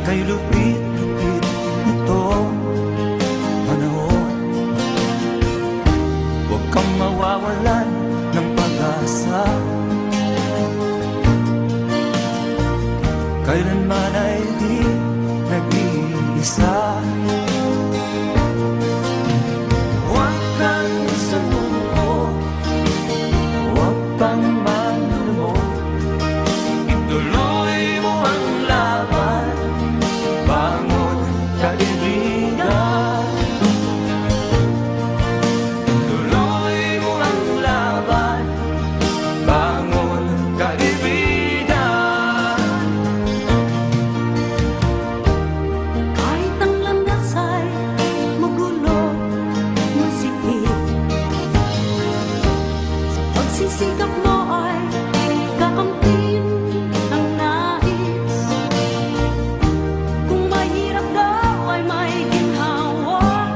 kay lupit-lupit itong panahon. Huwag kang mawawalan ng pag-asa, kailanman ay di nag-iisa. Huwag kang sumuko, huwag kang manlumo, ituloy mo ang laban, bangon kaibigan. Ituloy mo ang laban, bangon kaibigan. Kahit ang landas ay magulo, masikip, sa pagsisikap mo ay kakamtin ang nais. Kung mahirap daw ay may ginhawa,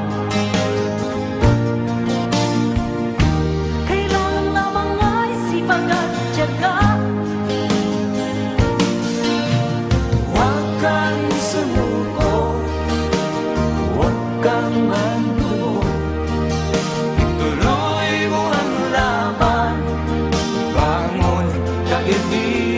kailangan lamang ay sipag at tiyaga. Huwag kang sumuko, huwag kang manlumo, ituloy mo ang laban, bangon kaibigan.